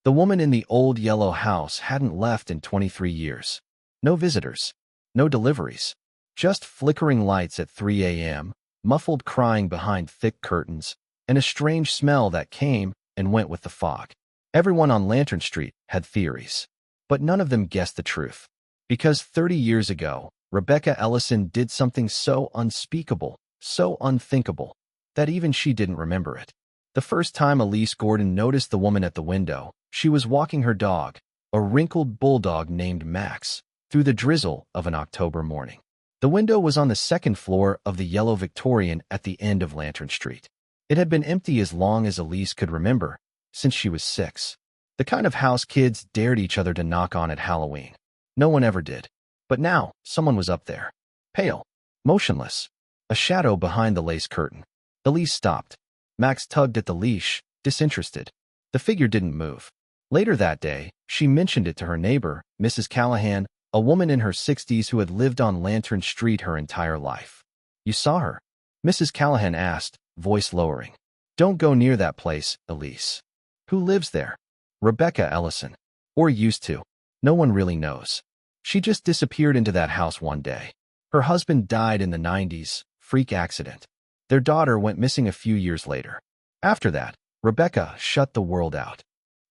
The woman in the old yellow house hadn't left in 23 years. No visitors. No deliveries. Just flickering lights at 3 a.m., muffled crying behind thick curtains, and a strange smell that came and went with the fog. Everyone on Lantern Street had theories, but none of them guessed the truth. Because 30 years ago, Rebecca Ellison did something so unspeakable, so unthinkable, that even she didn't remember it. The first time Elise Gordon noticed the woman at the window, she was walking her dog, a wrinkled bulldog named Max, through the drizzle of an October morning. The window was on the second floor of the yellow Victorian at the end of Lantern Street. It had been empty as long as Elise could remember, since she was 6. The kind of house kids dared each other to knock on at Halloween. No one ever did. But now, someone was up there. Pale. Motionless. A shadow behind the lace curtain. Elise stopped. Max tugged at the leash, disinterested. The figure didn't move. Later that day, she mentioned it to her neighbor, Mrs. Callahan, a woman in her 60s who had lived on Lantern Street her entire life. "You saw her?" Mrs. Callahan asked, voice lowering. "Don't go near that place, Elise." "Who lives there?" "Rebecca Ellison. Or used to. No one really knows. She just disappeared into that house one day. Her husband died in the 90s, freak accident. Their daughter went missing a few years later. After that, Rebecca shut the world out.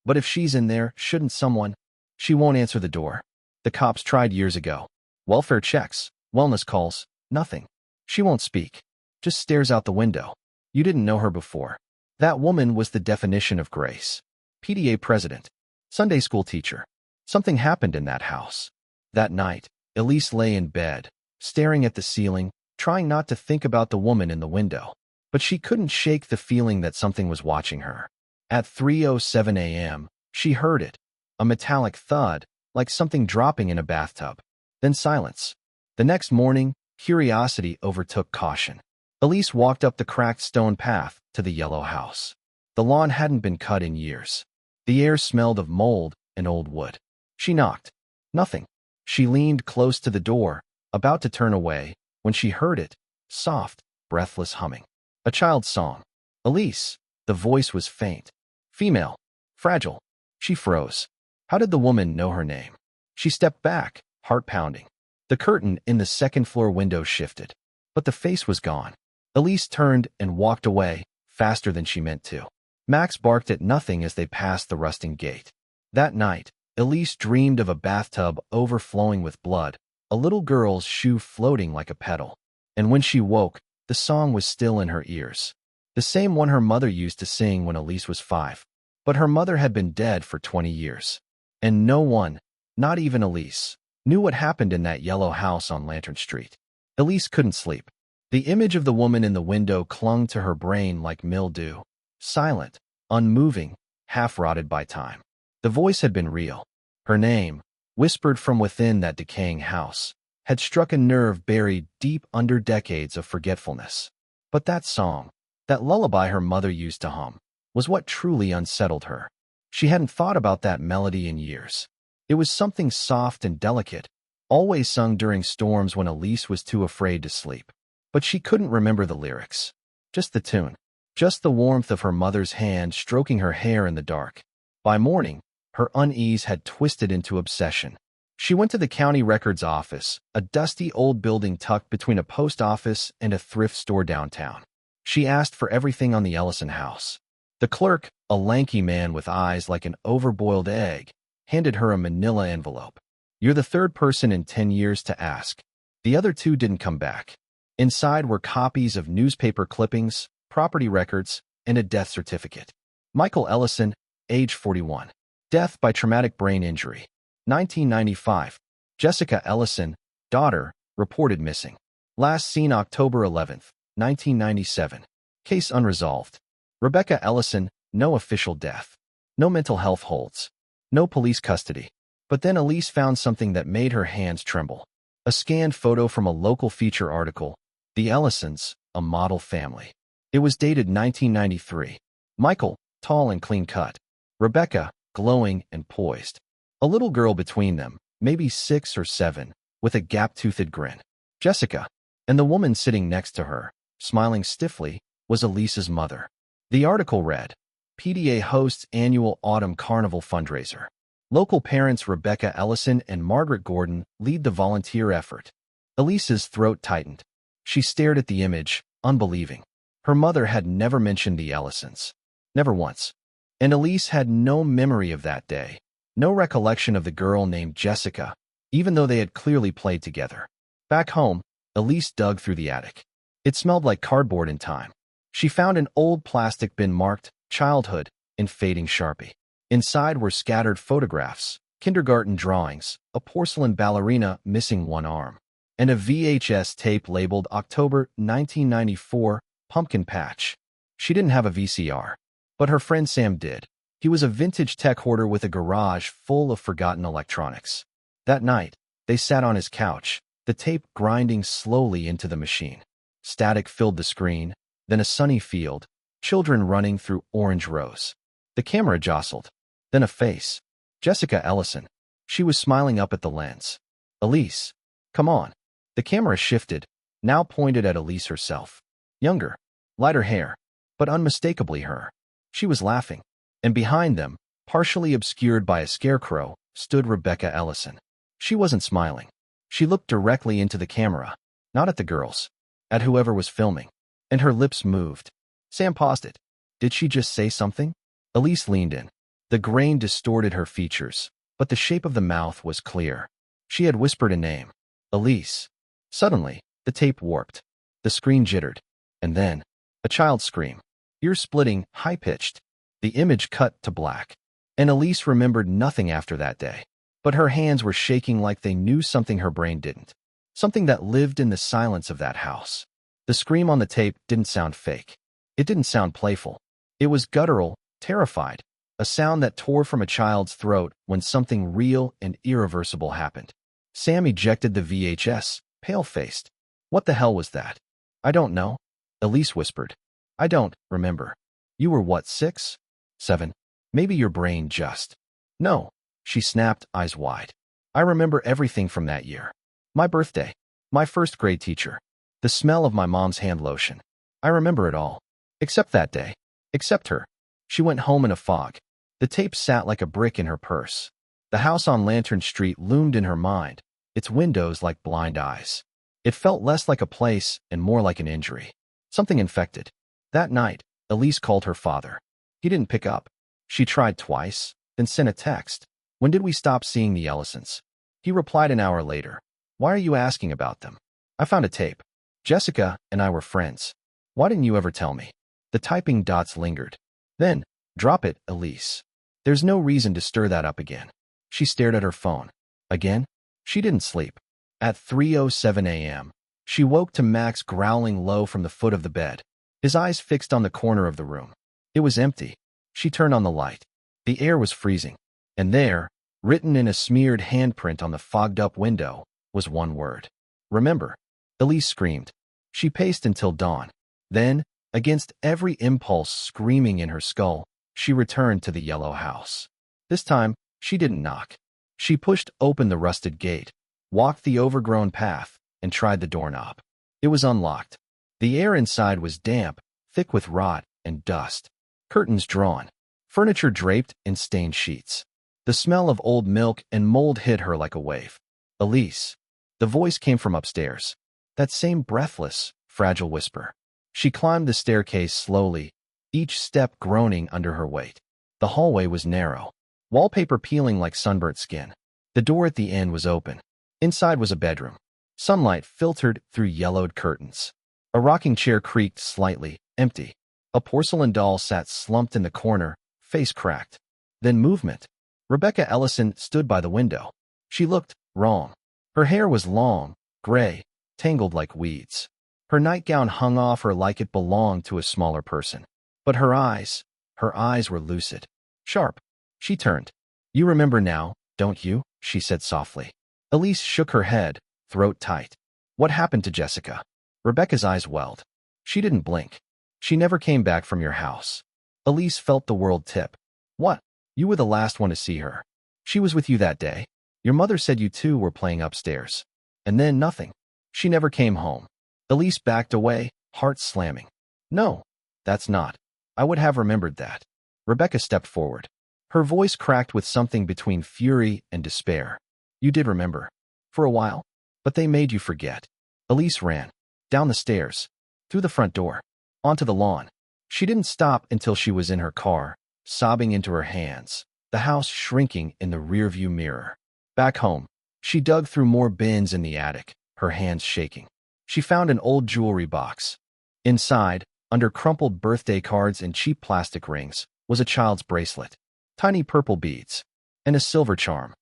But if she's in there, shouldn't someone? She won't answer the door. The cops tried years ago. Welfare checks, wellness calls, nothing. She won't speak. Just stares out the window. You didn't know her before. That woman was the definition of grace. PTA president. Sunday school teacher. Something happened in that house. That night, Elise lay in bed, staring at the ceiling, trying not to think about the woman in the window. But she couldn't shake the feeling that something was watching her. At 3:07 a.m., she heard it. A metallic thud, like something dropping in a bathtub. Then silence. The next morning, curiosity overtook caution. Elise walked up the cracked stone path to the yellow house. The lawn hadn't been cut in years. The air smelled of mold and old wood. She knocked. Nothing. She leaned close to the door, about to turn away, when she heard it, soft, breathless humming. A child's song. Elise. The voice was faint. Female. Fragile. She froze. How did the woman know her name? She stepped back, heart pounding. The curtain in the second-floor window shifted. But the face was gone. Elise turned and walked away, faster than she meant to. Max barked at nothing as they passed the rusting gate. That night, Elise dreamed of a bathtub overflowing with blood, a little girl's shoe floating like a petal. And when she woke, the song was still in her ears. The same one her mother used to sing when Elise was 5. But her mother had been dead for 20 years. And no one, not even Elise, knew what happened in that yellow house on Lantern Street. Elise couldn't sleep. The image of the woman in the window clung to her brain like mildew, silent, unmoving, half-rotted by time. The voice had been real. Her name, whispered from within that decaying house, had struck a nerve buried deep under decades of forgetfulness. But that song, that lullaby her mother used to hum, was what truly unsettled her. She hadn't thought about that melody in years. It was something soft and delicate, always sung during storms when Elise was too afraid to sleep. But she couldn't remember the lyrics. Just the tune. Just the warmth of her mother's hand stroking her hair in the dark. By morning, her unease had twisted into obsession. She went to the county records office, a dusty old building tucked between a post office and a thrift store downtown. She asked for everything on the Ellison house. The clerk, a lanky man with eyes like an overboiled egg, handed her a manila envelope. "You're the third person in 10 years to ask. The other 2 didn't come back." Inside were copies of newspaper clippings, property records, and a death certificate. Michael Ellison, age 41. Death by traumatic brain injury. 1995. Jessica Ellison, daughter, reported missing. Last seen October 11, 1997. Case unresolved. Rebecca Ellison, no official death. No mental health holds. No police custody. But then Elise found something that made her hands tremble. A scanned photo from a local feature article. The Ellisons, a model family. It was dated 1993. Michael, tall and clean-cut. Rebecca, glowing and poised. A little girl between them, maybe 6 or 7, with a gap-toothed grin. Jessica, and the woman sitting next to her, smiling stiffly, was Elise's mother. The article read, PDA hosts annual Autumn Carnival fundraiser. Local parents Rebecca Ellison and Margaret Gordon lead the volunteer effort. Elise's throat tightened. She stared at the image, unbelieving. Her mother had never mentioned the Ellisons. Never once. And Elise had no memory of that day. No recollection of the girl named Jessica, even though they had clearly played together. Back home, Elise dug through the attic. It smelled like cardboard in time. She found an old plastic bin marked Childhood in fading Sharpie. Inside were scattered photographs, kindergarten drawings, a porcelain ballerina missing one arm, and a VHS tape labeled October 1994 Pumpkin Patch. She didn't have a VCR, but her friend Sam did. He was a vintage tech hoarder with a garage full of forgotten electronics. That night, they sat on his couch, the tape grinding slowly into the machine. Static filled the screen, then a sunny field, children running through orange rows. The camera jostled. Then a face. Jessica Ellison. She was smiling up at the lens. Elise, come on. The camera shifted, now pointed at Elise herself. Younger, lighter hair, but unmistakably her. She was laughing. And behind them, partially obscured by a scarecrow, stood Rebecca Ellison. She wasn't smiling. She looked directly into the camera, not at the girls, at whoever was filming. And her lips moved. Sam paused it. Did she just say something? Elise leaned in. The grain distorted her features, but the shape of the mouth was clear. She had whispered a name. Elise. Suddenly, the tape warped. The screen jittered. And then, a child's scream. Ear-splitting, high-pitched. The image cut to black. And Elise remembered nothing after that day. But her hands were shaking like they knew something her brain didn't. Something that lived in the silence of that house. The scream on the tape didn't sound fake. It didn't sound playful. It was guttural, terrified, a sound that tore from a child's throat when something real and irreversible happened. Sam ejected the VHS, pale-faced. What the hell was that? I don't know, Elise whispered. I don't remember. You were what, 6? 7? Maybe your brain just... No, she snapped, eyes wide. I remember everything from that year. My birthday. My first grade teacher. The smell of my mom's hand lotion. I remember it all. Except that day. Except her. She went home in a fog. The tape sat like a brick in her purse. The house on Lantern Street loomed in her mind, its windows like blind eyes. It felt less like a place and more like an injury. Something infected. That night, Elise called her father. He didn't pick up. She tried twice, then sent a text. When did we stop seeing the Ellisons? He replied an hour later. Why are you asking about them? I found a tape. Jessica and I were friends. Why didn't you ever tell me? The typing dots lingered. Then, drop it, Elise. There's no reason to stir that up again. She stared at her phone. Again? She didn't sleep. At 3:07 a.m., she woke to Max growling low from the foot of the bed, his eyes fixed on the corner of the room. It was empty. She turned on the light. The air was freezing. And there, written in a smeared handprint on the fogged-up window, was one word. Remember. Elise screamed. She paced until dawn. Then, against every impulse screaming in her skull, she returned to the yellow house. This time, she didn't knock. She pushed open the rusted gate, walked the overgrown path, and tried the doorknob. It was unlocked. The air inside was damp, thick with rot and dust. Curtains drawn. Furniture draped in stained sheets. The smell of old milk and mold hit her like a wave. Elise. The voice came from upstairs. That same breathless, fragile whisper. She climbed the staircase slowly, each step groaning under her weight. The hallway was narrow, wallpaper peeling like sunburnt skin. The door at the end was open. Inside was a bedroom. Sunlight filtered through yellowed curtains. A rocking chair creaked slightly, empty. A porcelain doll sat slumped in the corner, face cracked. Then movement. Rebecca Ellison stood by the window. She looked wrong. Her hair was long, gray, tangled like weeds. Her nightgown hung off her like it belonged to a smaller person. But her eyes were lucid, sharp. She turned. You remember now, don't you? She said softly. Elise shook her head, throat tight. What happened to Jessica? Rebecca's eyes welled. She didn't blink. She never came back from your house. Elise felt the world tip. What? You were the last one to see her. She was with you that day. Your mother said you two were playing upstairs. And then nothing. She never came home. Elise backed away, heart slamming. No, that's not. I would have remembered that. Rebecca stepped forward. Her voice cracked with something between fury and despair. You did remember. For a while. But they made you forget. Elise ran. Down the stairs. Through the front door. Onto the lawn. She didn't stop until she was in her car, sobbing into her hands, the house shrinking in the rearview mirror. Back home, she dug through more bins in the attic, her hands shaking. She found an old jewelry box. Inside, under crumpled birthday cards and cheap plastic rings, was a child's bracelet, tiny purple beads, and a silver charm.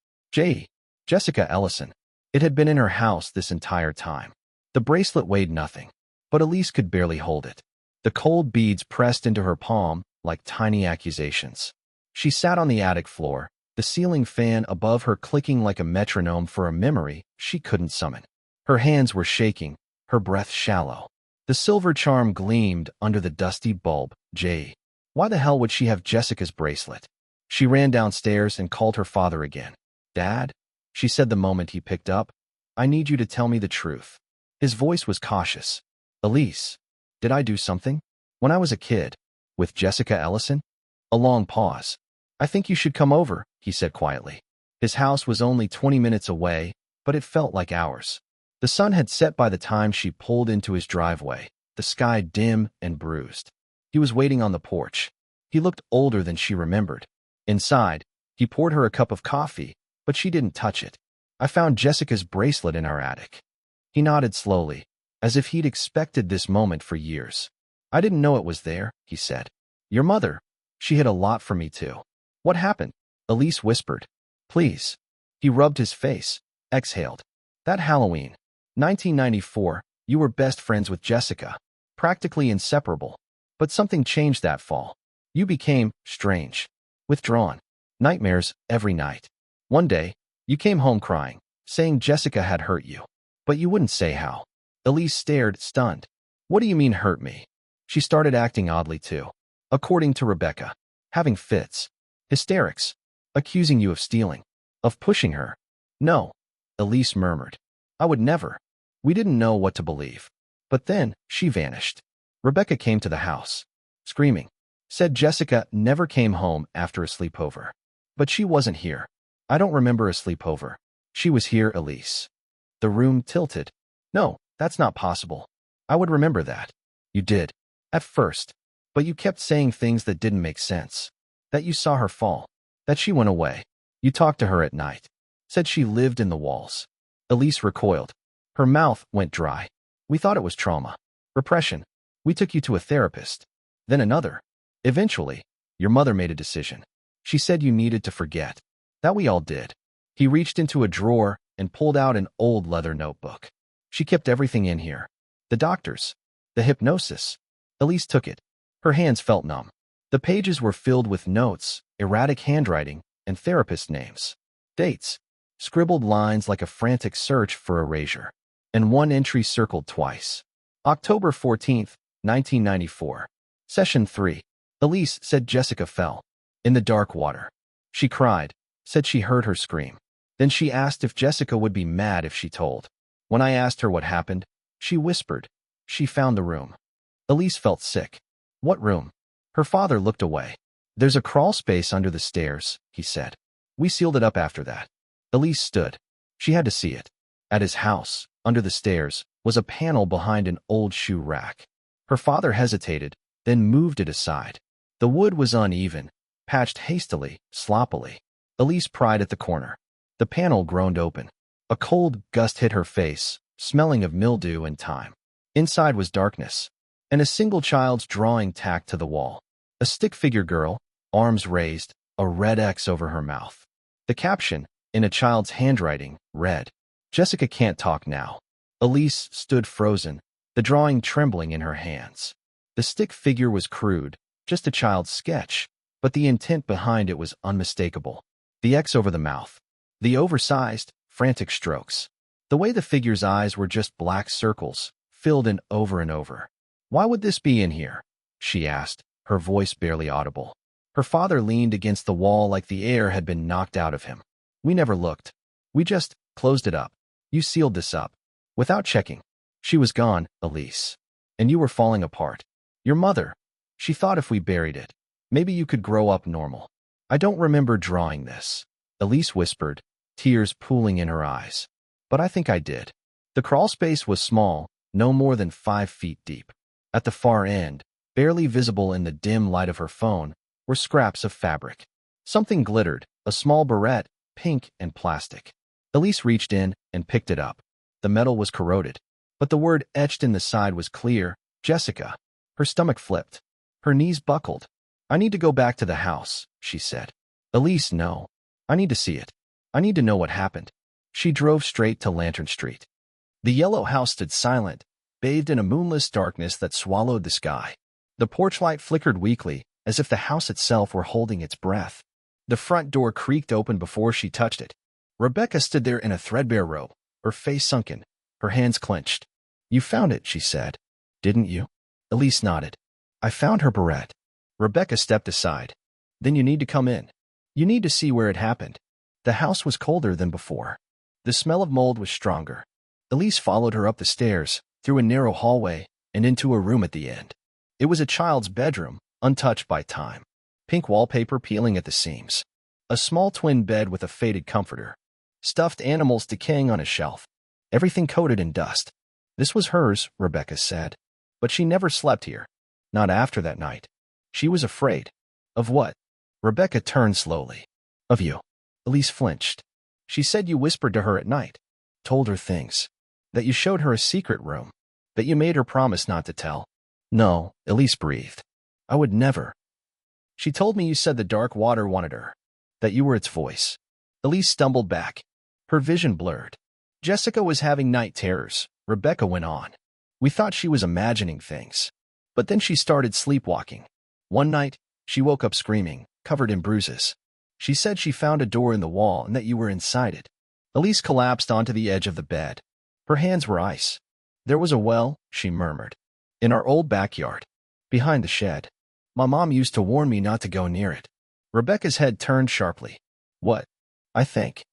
Jessica Ellison. It had been in her house this entire time. The bracelet weighed nothing, but Elise could barely hold it. The cold beads pressed into her palm like tiny accusations. She sat on the attic floor, the ceiling fan above her clicking like a metronome for a memory she couldn't summon. Her hands were shaking, her breath shallow. The silver charm gleamed under the dusty bulb. Why the hell would she have Jessica's bracelet? She ran downstairs and called her father again. Dad? She said the moment he picked up. I need you to tell me the truth. His voice was cautious. Elise, did I do something? When I was a kid. With Jessica Ellison? A long pause. I think you should come over, he said quietly. His house was only 20 minutes away, but it felt like hours. The sun had set by the time she pulled into his driveway, the sky dim and bruised. He was waiting on the porch. He looked older than she remembered. Inside, he poured her a cup of coffee, but she didn't touch it. I found Jessica's bracelet in our attic. He nodded slowly, as if he'd expected this moment for years. I didn't know it was there, he said. Your mother. She hid a lot from me too. What happened? Elise whispered. Please. He rubbed his face, exhaled. That Halloween, 1994, you were best friends with Jessica, practically inseparable. But something changed that fall. You became strange, withdrawn, nightmares every night. One day, you came home crying, saying Jessica had hurt you. But you wouldn't say how. Elise stared, stunned. What do you mean hurt me? She started acting oddly too. According to Rebecca, having fits, hysterics, accusing you of stealing, of pushing her. No, Elise murmured. I would never. We didn't know what to believe. But then, she vanished. Rebecca came to the house, screaming. Said Jessica never came home after a sleepover. But she wasn't here. I don't remember a sleepover. She was here, Elise. The room tilted. No, that's not possible. I would remember that. You did. At first. But you kept saying things that didn't make sense. That you saw her fall. That she went away. You talked to her at night. Said she lived in the walls. Elise recoiled. Her mouth went dry. We thought it was trauma. Repression. We took you to a therapist. Then another. Eventually, your mother made a decision. She said you needed to forget. That we all did. He reached into a drawer and pulled out an old leather notebook. She kept everything in here. The doctors. The hypnosis. Elise took it. Her hands felt numb. The pages were filled with notes, erratic handwriting, and therapist names. Dates. Scribbled lines like a frantic search for erasure. And one entry circled twice. October 14th, 1994. Session 3. Elise said Jessica fell. In the dark water. She cried. Said she heard her scream. Then she asked if Jessica would be mad if she told. When I asked her what happened, she whispered. She found the room. Elise felt sick. What room? Her father looked away. There's a crawl space under the stairs, he said. We sealed it up after that. Elise stood. She had to see it. At his house, under the stairs, was a panel behind an old shoe rack. Her father hesitated, then moved it aside. The wood was uneven, patched hastily, sloppily. Elise pried at the corner. The panel groaned open. A cold gust hit her face, smelling of mildew and time. Inside was darkness, and a single child's drawing tacked to the wall. A stick-figure girl, arms raised, a red X over her mouth. The caption, in a child's handwriting, read, Jessica can't talk now. Elise stood frozen, the drawing trembling in her hands. The stick figure was crude, just a child's sketch, but the intent behind it was unmistakable. The X over the mouth. The oversized, frantic strokes. The way the figure's eyes were just black circles, filled in over and over. Why would this be in here? She asked, her voice barely audible. Her father leaned against the wall like the air had been knocked out of him. We never looked. We just closed it up. You sealed this up. Without checking. She was gone, Elise. And you were falling apart. Your mother. She thought if we buried it, Maybe you could grow up normal. I don't remember drawing this, Elise whispered, tears pooling in her eyes. But I think I did. The crawl space was small, no more than 5 feet deep. At the far end, barely visible in the dim light of her phone, were scraps of fabric. Something glittered, a small barrette, pink and plastic. Elise reached in and picked it up. The metal was corroded, but the word etched in the side was clear, Jessica. Her stomach flipped. Her knees buckled. I need to go back to the house, she said. Elise, no. I need to see it. I need to know what happened. She drove straight to Lantern Street. The yellow house stood silent, bathed in a moonless darkness that swallowed the sky. The porch light flickered weakly, as if the house itself were holding its breath. The front door creaked open before she touched it. Rebecca stood there in a threadbare robe, her face sunken, her hands clenched. You found it, she said. Didn't you? Elise nodded. I found her barrette. Rebecca stepped aside. Then you need to come in. You need to see where it happened. The house was colder than before. The smell of mold was stronger. Elise followed her up the stairs, through a narrow hallway, and into a room at the end. It was a child's bedroom, untouched by time. Pink wallpaper peeling at the seams. A small twin bed with a faded comforter. Stuffed animals decaying on a shelf. Everything coated in dust. This was hers, Rebecca said. But she never slept here. Not after that night. She was afraid. Of what? Rebecca turned slowly. Of you. Elise flinched. She said you whispered to her at night. Told her things. That you showed her a secret room. That you made her promise not to tell. No, Elise breathed. I would never. She told me you said the dark water wanted her. That you were its voice. Elise stumbled back. Her vision blurred. Jessica was having night terrors, Rebecca went on. We thought she was imagining things. But then she started sleepwalking. One night, she woke up screaming, covered in bruises. She said she found a door in the wall and that you were inside it. Elise collapsed onto the edge of the bed. Her hands were ice. There was a well, she murmured. In our old backyard. Behind the shed. My mom used to warn me not to go near it. Rebecca's head turned sharply. What? I think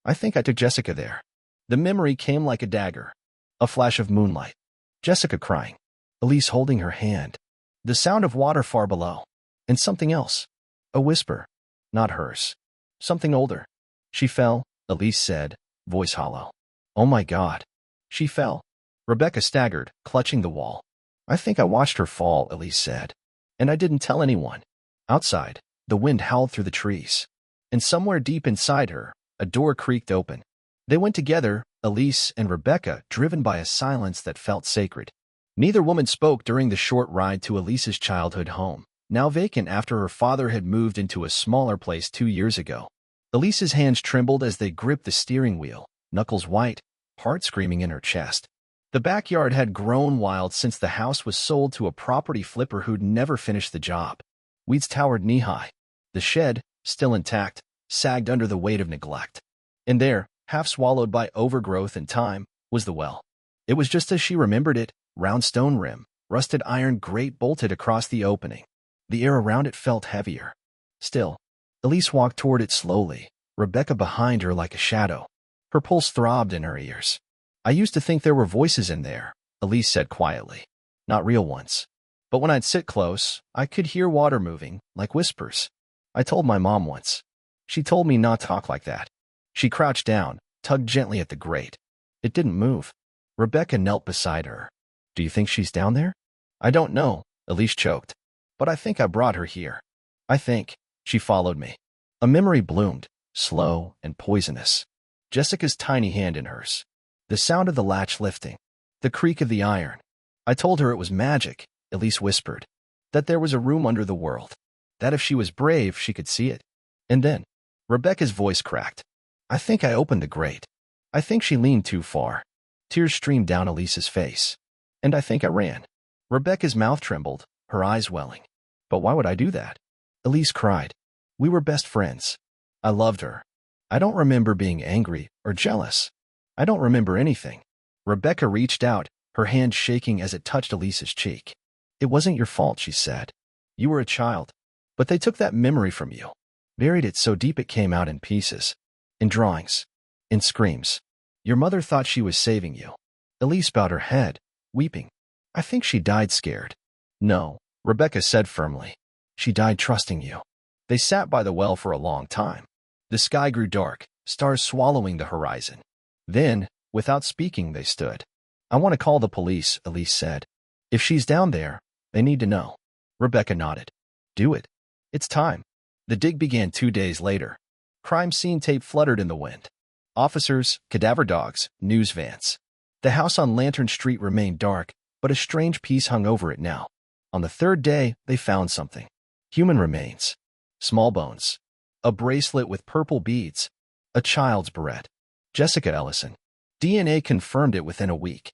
I took Jessica there. The memory came like a dagger. A flash of moonlight. Jessica crying. Elise holding her hand. The sound of water far below. And something else. A whisper. Not hers. Something older. She fell, Elise said, voice hollow. Oh my God. She fell. Rebecca staggered, clutching the wall. I think I watched her fall, Elise said. And I didn't tell anyone. Outside, the wind howled through the trees. And somewhere deep inside her, a door creaked open. They went together, Elise and Rebecca, driven by a silence that felt sacred. Neither woman spoke during the short ride to Elise's childhood home, now vacant after her father had moved into a smaller place 2 years ago. Elise's hands trembled as they gripped the steering wheel, knuckles white, heart screaming in her chest. The backyard had grown wild since the house was sold to a property flipper who'd never finished the job. Weeds towered knee-high. The shed, still intact, sagged under the weight of neglect. And there, half swallowed by overgrowth and time, was the well. It was just as she remembered it, round stone rim, rusted iron grate bolted across the opening. The air around it felt heavier. Still, Elise walked toward it slowly, Rebecca behind her like a shadow. Her pulse throbbed in her ears. I used to think there were voices in there, Elise said quietly. Not real ones. But when I'd sit close, I could hear water moving, like whispers. I told my mom once. She told me not to talk like that. She crouched down, tugged gently at the grate. It didn't move. Rebecca knelt beside her. Do you think she's down there? I don't know, Elise choked. But I think I brought her here. I think. She followed me. A memory bloomed, slow and poisonous. Jessica's tiny hand in hers. The sound of the latch lifting. The creak of the iron. I told her it was magic, Elise whispered. That there was a room under the world. That if she was brave, she could see it. And then, Rebecca's voice cracked. I think I opened the grate. I think she leaned too far. Tears streamed down Elise's face. And I think I ran. Rebecca's mouth trembled, her eyes welling. But why would I do that? Elise cried. We were best friends. I loved her. I don't remember being angry or jealous. I don't remember anything. Rebecca reached out, her hand shaking as it touched Elise's cheek. It wasn't your fault, she said. You were a child. But they took that memory from you. Buried it so deep it came out in pieces. In drawings. In screams. Your mother thought she was saving you. Elise bowed her head, weeping. I think she died scared. No, Rebecca said firmly. She died trusting you. They sat by the well for a long time. The sky grew dark, stars swallowing the horizon. Then, without speaking, they stood. I want to call the police, Elise said. If she's down there, they need to know. Rebecca nodded. Do it. It's time. The dig began 2 days later. Crime scene tape fluttered in the wind. Officers, cadaver dogs, news vans. The house on Lantern Street remained dark, but a strange peace hung over it now. On the 3rd day, they found something. Human remains. Small bones. A bracelet with purple beads. A child's barrette. Jessica Ellison. DNA confirmed it within a week.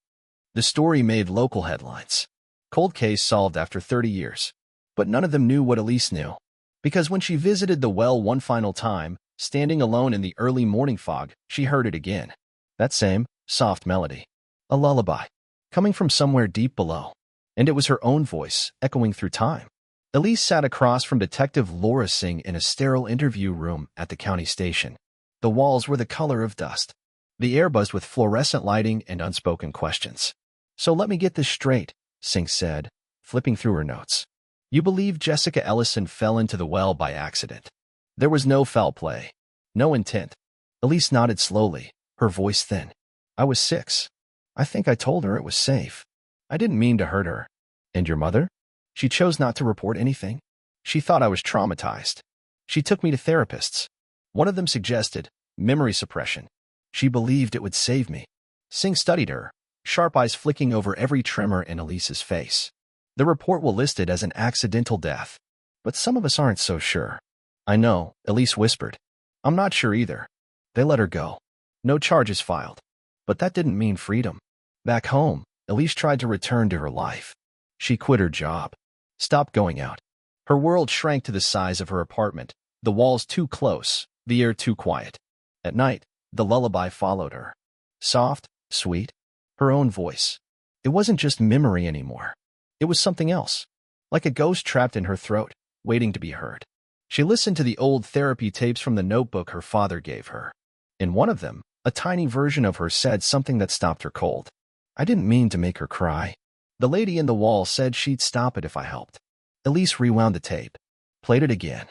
The story made local headlines. Cold case solved after 30 years. But none of them knew what Elise knew. Because when she visited the well one final time, standing alone in the early morning fog, she heard it again. That same, soft melody. A lullaby. Coming from somewhere deep below. And it was her own voice, echoing through time. Elise sat across from Detective Laura Singh in a sterile interview room at the county station. The walls were the color of dust. The air buzzed with fluorescent lighting and unspoken questions. So let me get this straight, Singh said, flipping through her notes. You believe Jessica Ellison fell into the well by accident. There was no foul play. No intent. Elise nodded slowly, her voice thin. I was 6. I think I told her it was safe. I didn't mean to hurt her. And your mother? She chose not to report anything. She thought I was traumatized. She took me to therapists. One of them suggested memory suppression. She believed it would save me. Singh studied her, sharp eyes flicking over every tremor in Elise's face. The report will list it as an accidental death. But some of us aren't so sure. I know, Elise whispered. I'm not sure either. They let her go. No charges filed. But that didn't mean freedom. Back home, Elise tried to return to her life. She quit her job. Stopped going out. Her world shrank to the size of her apartment, the walls too close, the air too quiet. At night, the lullaby followed her. Soft, sweet, her own voice. It wasn't just memory anymore. It was something else, like a ghost trapped in her throat, waiting to be heard. She listened to the old therapy tapes from the notebook her father gave her. In one of them, a tiny version of her said something that stopped her cold. I didn't mean to make her cry. The lady in the wall said she'd stop it if I helped. Elise rewound the tape, played it again.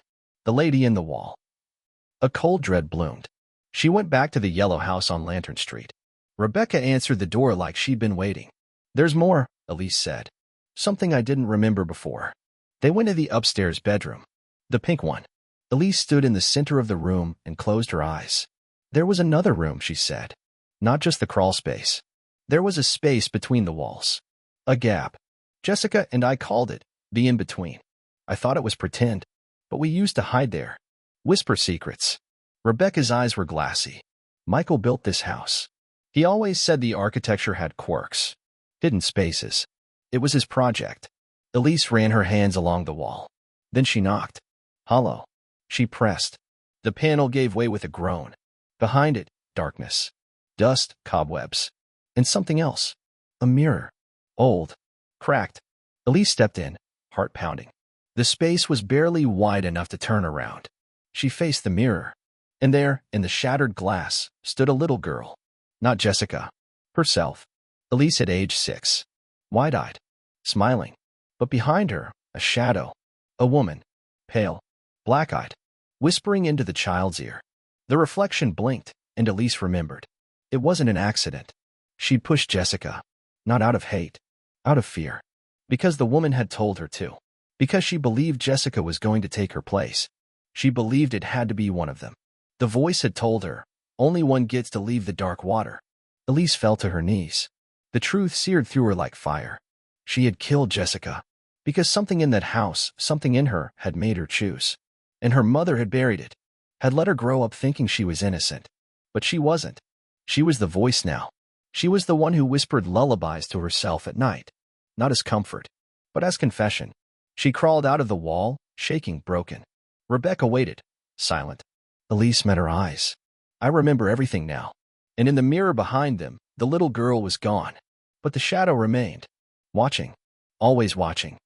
The lady in the wall. A cold dread bloomed. She went back to the yellow house on Lantern Street. Rebecca answered the door like she'd been waiting. There's more, Elise said. Something I didn't remember before. They went to the upstairs bedroom. The pink one. Elise stood in the center of the room and closed her eyes. There was another room, she said. Not just the crawl space. There was a space between the walls. A gap. Jessica and I called it the in-between. I thought it was pretend, but we used to hide there. Whisper secrets. Rebecca's eyes were glassy. Michael built this house. He always said the architecture had quirks. Hidden spaces. It was his project. Elise ran her hands along the wall. Then she knocked. Hollow. She pressed. The panel gave way with a groan. Behind it, darkness. Dust, cobwebs. And something else. A mirror. Old. Cracked. Elise stepped in, heart pounding. The space was barely wide enough to turn around. She faced the mirror. And there, in the shattered glass, stood a little girl. Not Jessica. Herself. Elise at age 6. Wide-eyed. Smiling. But behind her, a shadow. A woman. Pale. Black-eyed. Whispering into the child's ear. The reflection blinked, and Elise remembered. It wasn't an accident. She'd pushed Jessica. Not out of hate. Out of fear. Because the woman had told her to. Because she believed Jessica was going to take her place. She believed it had to be one of them. The voice had told her, only one gets to leave the dark water. Elise fell to her knees. The truth seared through her like fire. She had killed Jessica. Because something in that house, something in her, had made her choose. And her mother had buried it. Had let her grow up thinking she was innocent. But she wasn't. She was the voice now. She was the one who whispered lullabies to herself at night. Not as comfort, but as confession. She crawled out of the wall, shaking, broken. Rebecca waited, silent. Elise met her eyes. I remember everything now. And in the mirror behind them, the little girl was gone. But the shadow remained. Watching. Always watching.